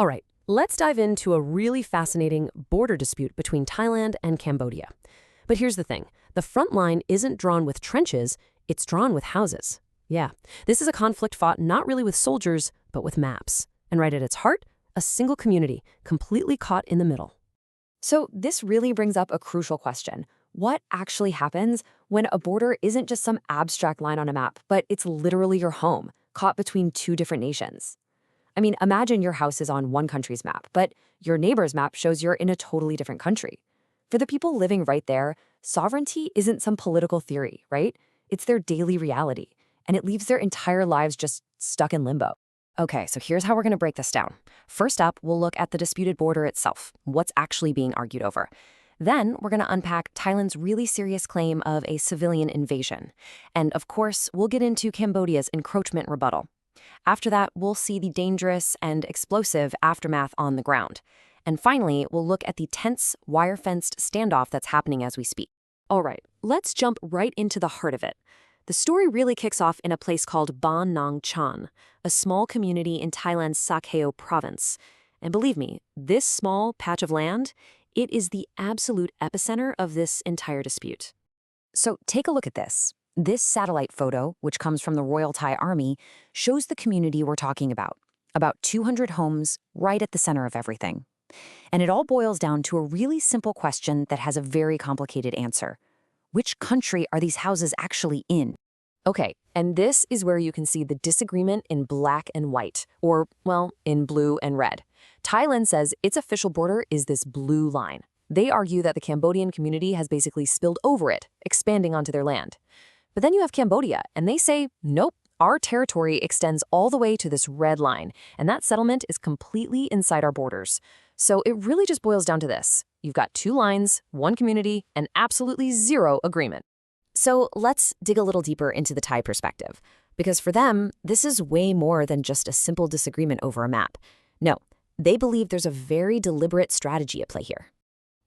All right, let's dive into a really fascinating border dispute between Thailand and Cambodia. But here's the thing. The front line isn't drawn with trenches, it's drawn with houses. Yeah, this is a conflict fought not really with soldiers, but with maps. And right at its heart, a single community, completely caught in the middle. So this really brings up a crucial question. What actually happens when a border isn't just some abstract line on a map, but it's literally your home, caught between two different nations? I mean, imagine your house is on one country's map, but your neighbor's map shows you're in a totally different country. For the people living right there, sovereignty isn't some political theory, right? It's their daily reality, and it leaves their entire lives just stuck in limbo. Okay, so here's how we're going to break this down. First up, we'll look at the disputed border itself, what's actually being argued over. Then we're going to unpack Thailand's really serious claim of a civilian invasion. And of course, we'll get into Cambodia's encroachment rebuttal. After that, we'll see the dangerous and explosive aftermath on the ground. And finally, we'll look at the tense, wire-fenced standoff that's happening as we speak. All right, let's jump right into the heart of it. The story really kicks off in a place called Ban Nong Chan, a small community in Thailand's Sa Kaeo province. And believe me, this small patch of land, it is the absolute epicenter of this entire dispute. So take a look at this. This satellite photo, which comes from the Royal Thai Army, shows the community we're talking about 200 homes right at the center of everything. And it all boils down to a really simple question that has a very complicated answer. Which country are these houses actually in? Okay, and this is where you can see the disagreement in black and white, or, well, in blue and red. Thailand says its official border is this blue line. They argue that the Cambodian community has basically spilled over it, expanding onto their land. But then you have Cambodia, and they say, nope, our territory extends all the way to this red line, and that settlement is completely inside our borders. So it really just boils down to this. You've got two lines, one community, and absolutely zero agreement. So let's dig a little deeper into the Thai perspective, because for them, this is way more than just a simple disagreement over a map. No, they believe there's a very deliberate strategy at play here.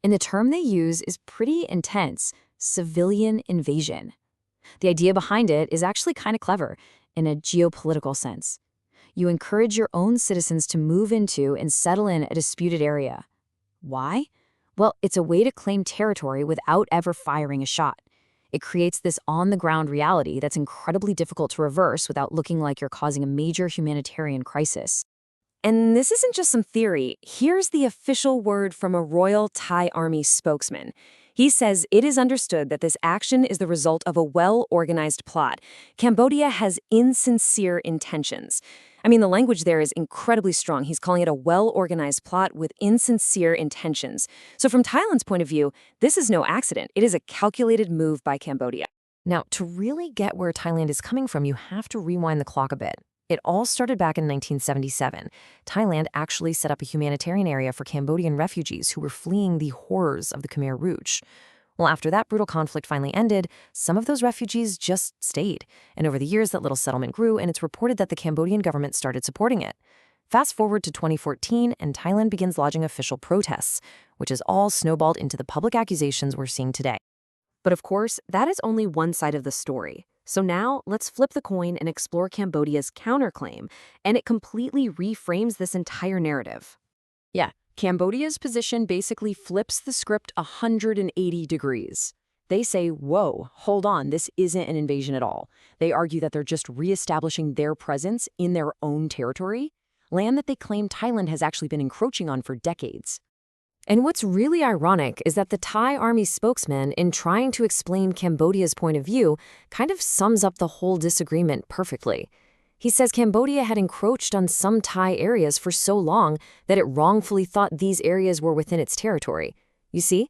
And the term they use is pretty intense: civilian invasion. The idea behind it is actually kind of clever in a geopolitical sense. You encourage your own citizens to move into and settle in a disputed area. Why? Well, it's a way to claim territory without ever firing a shot. It creates this on-the-ground reality that's incredibly difficult to reverse without looking like you're causing a major humanitarian crisis. And this isn't just some theory. Here's the official word from a Royal Thai Army spokesman. He says it is understood that this action is the result of a well-organized plot. Cambodia has insincere intentions. I mean, the language there is incredibly strong. He's calling it a well-organized plot with insincere intentions. So from Thailand's point of view, this is no accident. It is a calculated move by Cambodia. Now, to really get where Thailand is coming from, you have to rewind the clock a bit. It all started back in 1977. Thailand actually set up a humanitarian area for Cambodian refugees who were fleeing the horrors of the Khmer Rouge. Well, after that brutal conflict finally ended, some of those refugees just stayed. And over the years, that little settlement grew, and it's reported that the Cambodian government started supporting it. Fast forward to 2014, and Thailand begins lodging official protests, which has all snowballed into the public accusations we're seeing today. But of course, that is only one side of the story. So now, let's flip the coin and explore Cambodia's counterclaim, and it completely reframes this entire narrative. Yeah, Cambodia's position basically flips the script 180 degrees. They say, whoa, hold on, this isn't an invasion at all. They argue that they're just reestablishing their presence in their own territory, land that they claim Thailand has actually been encroaching on for decades. And what's really ironic is that the Thai Army spokesman, in trying to explain Cambodia's point of view, kind of sums up the whole disagreement perfectly. He says Cambodia had encroached on some Thai areas for so long that it wrongfully thought these areas were within its territory. You see?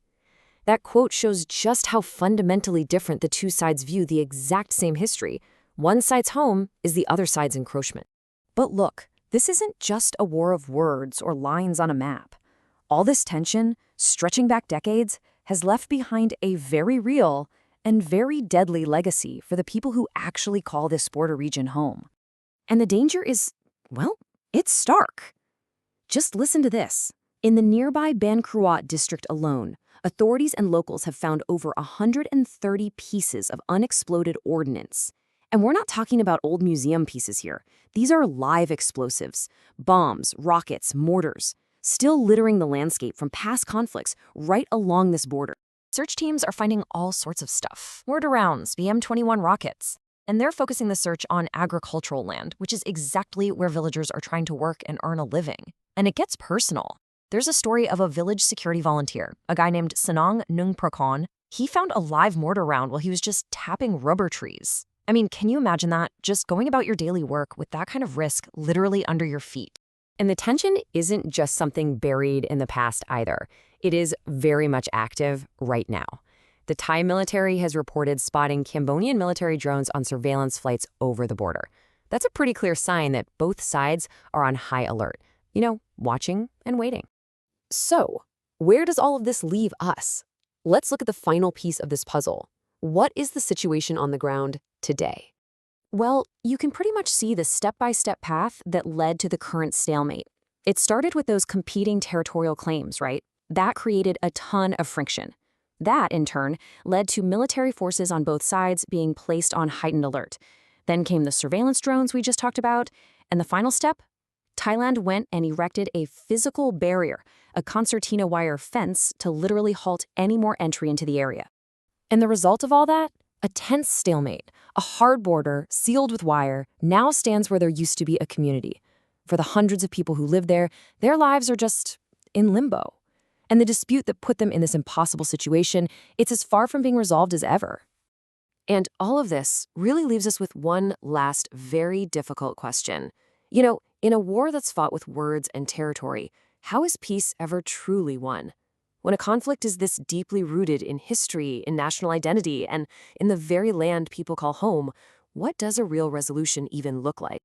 That quote shows just how fundamentally different the two sides view the exact same history. One side's home is the other side's encroachment. But look, this isn't just a war of words or lines on a map. All this tension, stretching back decades, has left behind a very real and very deadly legacy for the people who actually call this border region home. And the danger is, well, it's stark. Just listen to this. In the nearby Ban Kruat district alone, authorities and locals have found over 130 pieces of unexploded ordnance. And we're not talking about old museum pieces here. These are live explosives, bombs, rockets, mortars, still littering the landscape from past conflicts right along this border. Search teams are finding all sorts of stuff. Mortar rounds, BM-21 rockets. And they're focusing the search on agricultural land, which is exactly where villagers are trying to work and earn a living. And it gets personal. There's a story of a village security volunteer, a guy named Sanong Nungprokon. He found a live mortar round while he was just tapping rubber trees. I mean, can you imagine that? Just going about your daily work with that kind of risk literally under your feet. And the tension isn't just something buried in the past either. It is very much active right now. The Thai military has reported spotting Cambodian military drones on surveillance flights over the border. That's a pretty clear sign that both sides are on high alert. Watching and waiting. So, where does all of this leave us? Let's look at the final piece of this puzzle. What is the situation on the ground today? Well, you can pretty much see the step-by-step path that led to the current stalemate. It started with those competing territorial claims, right? That created a ton of friction. That, in turn, led to military forces on both sides being placed on heightened alert. Then came the surveillance drones we just talked about. And the final step? Thailand went and erected a physical barrier, a concertina wire fence to literally halt any more entry into the area. And the result of all that? A tense stalemate. A hard border, sealed with wire, now stands where there used to be a community. For the hundreds of people who live there, their lives are just in limbo. And the dispute that put them in this impossible situation, it's as far from being resolved as ever. And all of this really leaves us with one last very difficult question. In a war that's fought with words and territory, how is peace ever truly won? When a conflict is this deeply rooted in history, in national identity, and in the very land people call home, what does a real resolution even look like?